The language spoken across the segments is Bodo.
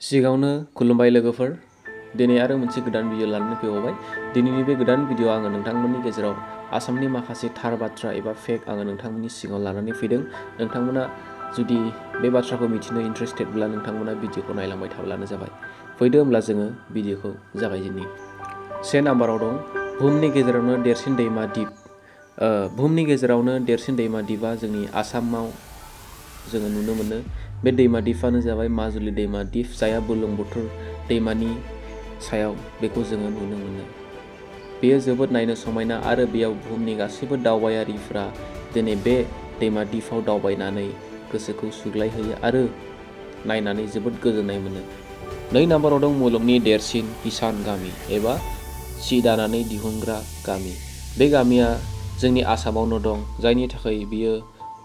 सिगाङावनो खुलुमबाय लोगोफोर, दिनै आरो मोनसे गोदान भिडिअ लानानै फैबावबाय। दिनैनि बे गोदान भिडिअ आङो नोंथांमोननि गेजेराव आसामनि माखासे थार बाथ्रा एबा फेक्ट आङो नोंथांमोननि सिगाङाव लानानै फैदों। नोंथांमोना जुदि बे बाथ्राखौ मिथिनो इन्टारेस्टेडब्ला नोंथांमोना भिडिअखौ नायलांबाय थाब्लानो जाबाय। फैदो होमब्ला जोङो भिडिअखौ जागायजेननि। 1 नाम्बाराव दं बुहुमनि गेजेरावनो देरसिन दैमा दिप। बुहुमनि गेजेरावनो देरसिन दैमा दिपआ जोंनि आसामाव जोङो नुनो मोनो। बे दैमा दिपआनो जाबाय माजुलि दैमा दिप, जायहा बुरलुंबुथुर दैमानि सायाव बेखौ जोङो नुनो मोनो। बेयो जोबोद नायनो समायना आरो बेयाव बुहुमनि गासैबो दावबायारिफ्रा दिनै बे दैमा दिपआव दावबायनानै गोसोखौ सुग्लायहोयो आरो नायनानै जोबोद गोजोननाय मोनो। 2 नाम्बाराव दं मुलुगनि देरसिन हिसान गामि एबा सि दानानै दिहुनग्रा गामि। बे गामिया जोंनि आसामावनो दं, जायनि थाखाय बियो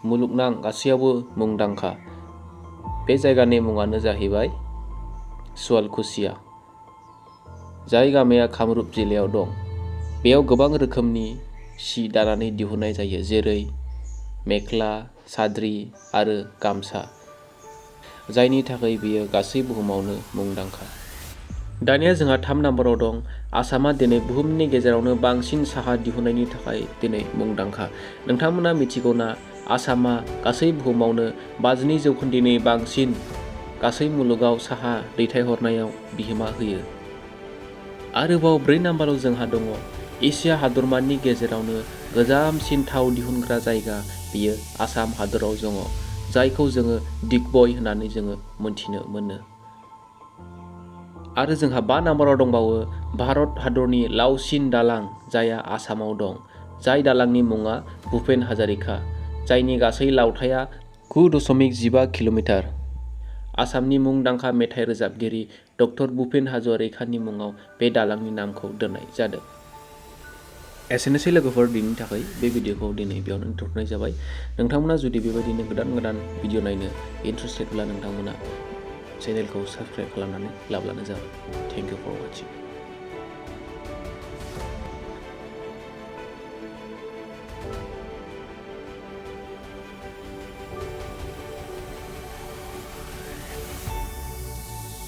मुलुगनां गासैयावबो मुंदांखा। बे जायगानि मुङानो जाहैबाय शुवालकुचिया, जाय गामिया कामरुप जिल्लायाव दं। बेयाव गोबां रोखोमनि सि दानानै दिहुननाय जायो, जेरै मेख्ला, साद्रि आरो गामसा, जायनि थाखाय बेयो गासै बुहुमावनो मुंदांखा। दानिया जोंहा 3 नाम्बाराव दं आसामा दिनै बुहुमनि गेजेरावनो बांसिन साहा दिहुननायनि थाखाय दिनै मुंदांखा। नोंथांमोना मिथिगौना आसामा गासै बुहुमावनो 52% बांसिन गासै मुलुगाव साहा दैथायहरनायाव बिहोमा होयो। आरोबाव 4 नाम्बाराव जोंहा दङ एसिया हादरमानि गेजेरावनो गोजामसिन थाव दिहुनग्रा जायगा, बेयो आसाम हादराव दङ, जायखौ जोङो दिग्बय होननानै जोङो मोनथिनो मोनो। आरो जोंहा 5 नाम्बाराव दंबावो भारत हादरनि लावसिन दालां, जायहा आसामाव दं, जाय दालांनि मुङा भुपेन हाजरिका, जायनि गासै लावथाइया 9.15 किल'मिटार। आसामनि मुंदांखा मेथाइ रोजाबगिरि डक्टर भुपेन हाजरिकानि मुङाव बे दालांनि नामखौ दोननाय जादों। एसेनोसै लोगोफोर, दिनैनि थाखाय बे भिडिअखौ दिनै बेयावनो दोनथ'नाय जाबाय। नोंथांमोना जुदि बेबायदिनो गोदान भिडिअ नायनो इन्टारेस्टेडब्ला नोंथांमोना चेनेलखौ साबस्क्राइब खालामनानै लाब्लानो जाबाय। Thank you for वाचिं।